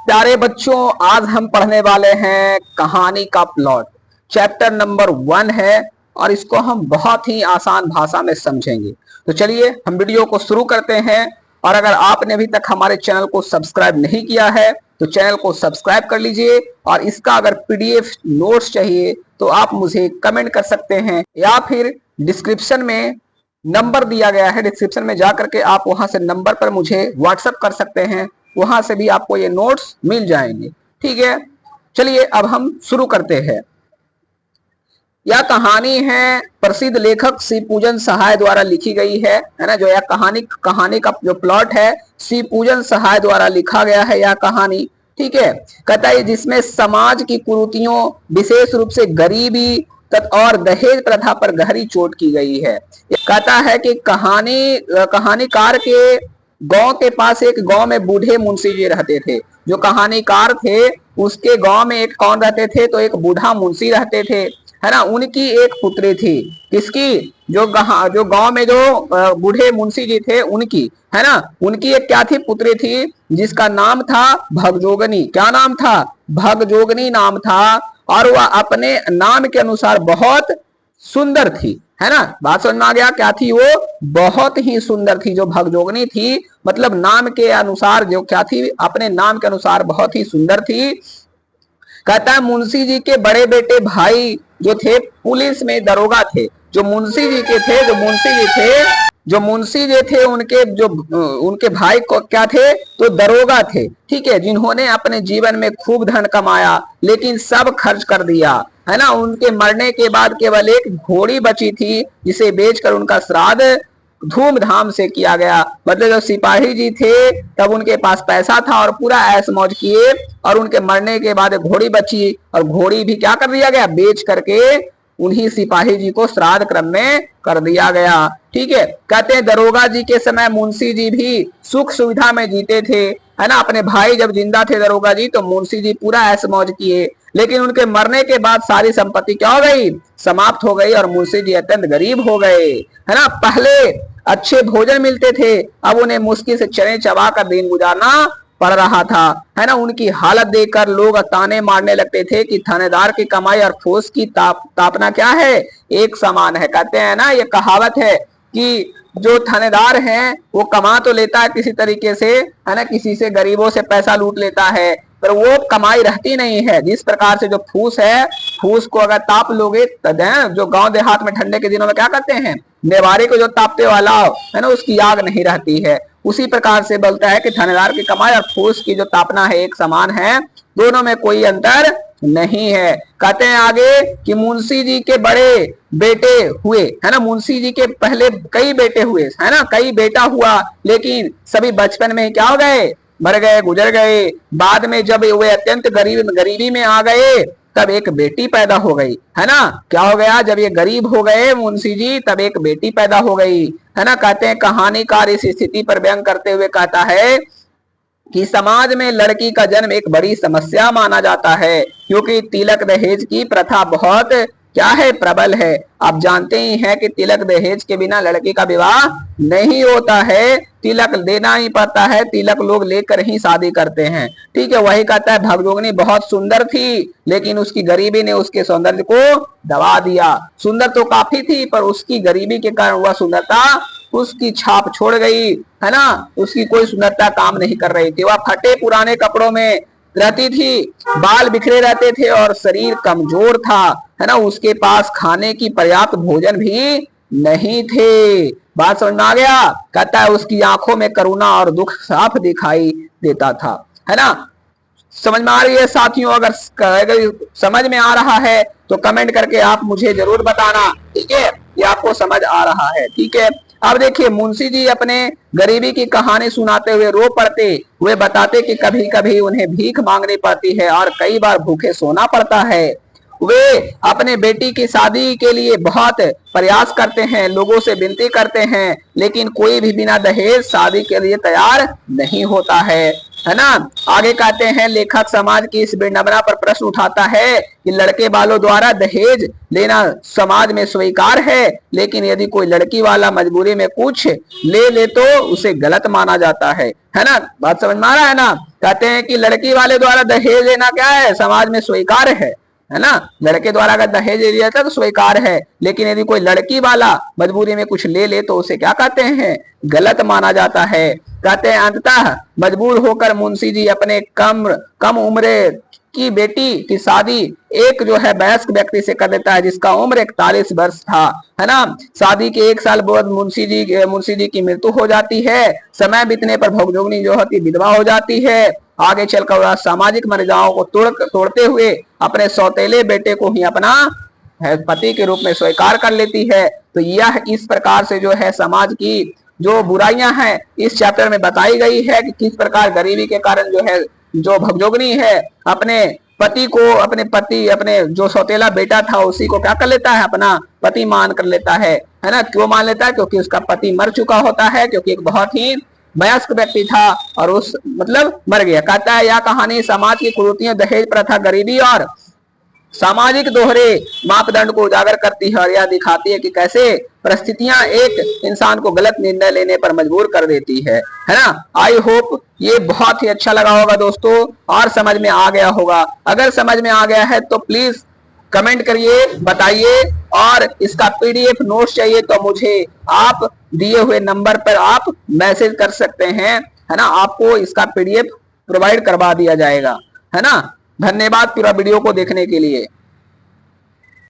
प्यारे बच्चों, आज हम पढ़ने वाले हैं कहानी का प्लॉट। चैप्टर नंबर 1 है और इसको हम बहुत ही आसान भाषा में समझेंगे। तो चलिए हम वीडियो को शुरू करते हैं। और अगर आपने अभी तक हमारे चैनल को सब्सक्राइब नहीं किया है तो चैनल को सब्सक्राइब कर लीजिए। और इसका अगर पीडीएफ नोट्स चाहिए तो आप मुझे कमेंट कर सकते हैं या फिर डिस्क्रिप्शन में नंबर दिया गया है, डिस्क्रिप्शन में जा करके आप वहां से नंबर पर मुझे व्हाट्सएप कर सकते हैं, वहां से भी आपको ये नोट्स मिल जाएंगे। ठीक है, चलिए अब हम शुरू करते हैं। यह कहानी है प्रसिद्ध लेखक श्री पूजन सहाय द्वारा लिखी गई है ना। जो यह कहानी का जो प्लॉट है श्री पूजन सहाय द्वारा लिखा गया है यह कहानी। ठीक है, कहता है जिसमें समाज की कुरीतियों, विशेष रूप से गरीबी और दहेज प्रथा पर गहरी चोट की गई है। कहता है कि कहानीकार के गांव के पास एक गांव में बूढ़े मुंशी जी रहते थे। जो कहानीकार थे उसके गांव में एक कौन रहते थे, तो एक बूढ़ा मुंशी रहते थे, है ना। उनकी एक पुत्री थी। किसकी? जो गांव में जो बूढ़े मुंशी जी थे उनकी, है ना। उनकी एक क्या थी? पुत्री थी जिसका नाम था भगजोगनी। क्या नाम था? भगजोगनी नाम था। और वह अपने नाम के अनुसार बहुत सुंदर थी, है ना। बात समझ में आ गया? क्या थी वो? बहुत ही सुंदर थी। जो भगजोगनी थी मतलब नाम के अनुसार जो क्या थी, अपने नाम के अनुसार बहुत ही सुंदर थी। कहता है मुंशी जी के बड़े बेटे भाई जो थे पुलिस में दरोगा थे। जो मुंशी जी थे उनके भाई को क्या थे, तो दरोगा थे। ठीक है, जिन्होंने अपने जीवन में खूब धन कमाया लेकिन सब खर्च कर दिया, है ना। उनके मरने के बाद केवल एक घोड़ी बची थी जिसे बेचकर उनका श्राद्ध धूमधाम से किया गया। मतलब जब सिपाही जी थे तब उनके पास पैसा था और पूरा ऐश मौज किए, और उनके मरने के बाद घोड़ी बची और घोड़ी भी क्या कर दिया गया, बेच करके उन्हीं सिपाही जी को श्राद्ध क्रम में कर दिया गया। ठीक है, कहते हैं दरोगा जी के समय मुंशी जी भी सुख सुविधा में जीते थे, है ना। अपने भाई जब जिंदा थे दरोगा जी तो मुंशी जी पूरा ऐश मौज किए, लेकिन उनके मरने के बाद सारी संपत्ति क्या हो गई, समाप्त हो गई और मुंशी जी अत्यंत गरीब हो गए, है ना। पहले अच्छे भोजन मिलते थे, अब उन्हें मुश्किल से चने चबा कर दिन गुजारना पड़ रहा था, है ना। उनकी हालत देखकर लोग ताने मारने लगते थे कि थानेदार की कमाई और फूस की तापना क्या है, एक समान है। कहते हैं ना, ये कहावत है कि जो थानेदार है वो कमा तो लेता है किसी तरीके से, है ना, किसी से गरीबों से पैसा लूट लेता है, पर वो कमाई रहती नहीं है। जिस प्रकार से जो फूस है, फूस को अगर ताप लोगे तो जो गांव देहात में ठंडे के दिनों में क्या करते हैं, नेवारी को जो तापते वाला है ना, उसकी आग नहीं रहती है। उसी प्रकार से बोलता है कि थानेदार की कमाई और फूस की जो तापना है एक समान है, दोनों में कोई अंतर नहीं है। कहते हैं आगे कि मुंशी जी के बड़े बेटे हुए, है ना। मुंशी जी के पहले कई बेटे हुए, है ना, कई बेटा हुआ, लेकिन सभी बचपन में क्या हो गए, मर गए, गुजर गए। बाद में जब वे अत्यंत गरीबी में आ गए तब एक बेटी पैदा हो गई, है ना। क्या हो गया, जब ये गरीब हो गए मुंशी जी तब एक बेटी पैदा हो गई, है ना। कहते हैं कहानीकार इस स्थिति पर व्यंग करते हुए कहता है कि समाज में लड़की का जन्म एक बड़ी समस्या माना जाता है, क्योंकि तिलक दहेज की प्रथा बहुत क्या है, प्रबल है। आप जानते ही हैं कि तिलक दहेज के बिना लड़की का विवाह नहीं होता है, तिलक देना ही पड़ता है, तिलक लोग लेकर ही शादी करते हैं। ठीक है, वही कहता है भगजोगनी बहुत सुंदर थी लेकिन उसकी गरीबी ने उसके सौंदर्य को दबा दिया। सुंदर तो काफी थी पर उसकी गरीबी के कारण वह सुंदरता उसकी छाप छोड़ गई, है ना। उसकी कोई सुंदरता काम नहीं कर रही थी। वह फटे पुराने कपड़ों में रहती थी, बाल बिखरे रहते थे और शरीर कमजोर था, है ना। उसके पास खाने की पर्याप्त भोजन भी नहीं थे। बात समझ में आ गया? कहता है उसकी आंखों में करुणा और दुख साफ दिखाई देता था, है ना। समझ में आ रही है साथियों? अगर समझ में आ रहा है तो कमेंट करके आप मुझे जरूर बताना, ठीक है, ये आपको समझ आ रहा है। ठीक है, अब देखिए मुंशी जी अपने गरीबी की कहानी सुनाते हुए रो पड़ते। वे बताते कि कभी कभी उन्हें भीख मांगनी पड़ती है और कई बार भूखे सोना पड़ता है। वे अपने बेटी की शादी के लिए बहुत प्रयास करते हैं, लोगों से विनती करते हैं, लेकिन कोई भी बिना दहेज शादी के लिए तैयार नहीं होता है है ना। आगे कहते हैं लेखक समाज की इस विडंबना पर प्रश्न उठाता है कि लड़के वालों द्वारा दहेज लेना समाज में स्वीकार है, लेकिन यदि कोई लड़की वाला मजबूरी में कुछ ले तो उसे गलत माना जाता है ना। बात समझ में आ रहा है ना। कहते हैं कि लड़की वाले द्वारा दहेज लेना क्या है, समाज में स्वीकार है ना। लड़के द्वारा अगर दहेज लिया था तो स्वीकार है, लेकिन यदि कोई लड़की वाला मजबूरी में कुछ ले तो उसे क्या कहते हैं, गलत माना जाता है। कहते हैं अंततः मजबूर होकर मुंशी जी अपने कम उम्र की बेटी की शादी एक जो है वयस्क व्यक्ति से कर देता है जिसका उम्र 41 वर्ष था, है ना। शादी के 1 साल बाद मुंशी जी की मृत्यु हो जाती है। समय बीतने पर भगजोगनी जो होती विधवा हो जाती है। आगे चलकर वह सामाजिक मर्यादाओं को तोड़ते हुए अपने सौतेले बेटे को ही अपना पति के रूप में स्वीकार कर लेती है। तो यह इस प्रकार से जो है समाज की जो बुराइयां हैं इस चैप्टर में बताई गई है कि किस प्रकार गरीबी के कारण जो है जो भगजोगनी है अपने जो सौतेला बेटा था उसी को क्या कर लेता है, अपना पति मान कर लेता है ना। क्यों मान लेता है, क्योंकि उसका पति मर चुका होता है, क्योंकि एक बहुत ही वयस्क व्यक्ति था और उस मतलब मर गया। कहता है यह कहानी समाज की कुरीतियों, दहेज प्रथा, गरीबी और सामाजिक दोहरे मापदंड को उजागर करती है और यह दिखाती है कि कैसे परिस्थितियां एक इंसान को गलत निर्णय लेने पर मजबूर कर देती है ना। आई होप ये बहुत ही अच्छा लगा होगा दोस्तों और समझ में आ गया होगा। अगर समझ में आ गया है तो प्लीज कमेंट करिए, बताइए, और इसका पीडीएफ नोट्स चाहिए तो मुझे आप दिए हुए नंबर पर आप मैसेज कर सकते हैं, है ना। आपको इसका पीडीएफ प्रोवाइड करवा दिया जाएगा, है ना। धन्यवाद पूरा वीडियो को देखने के लिए।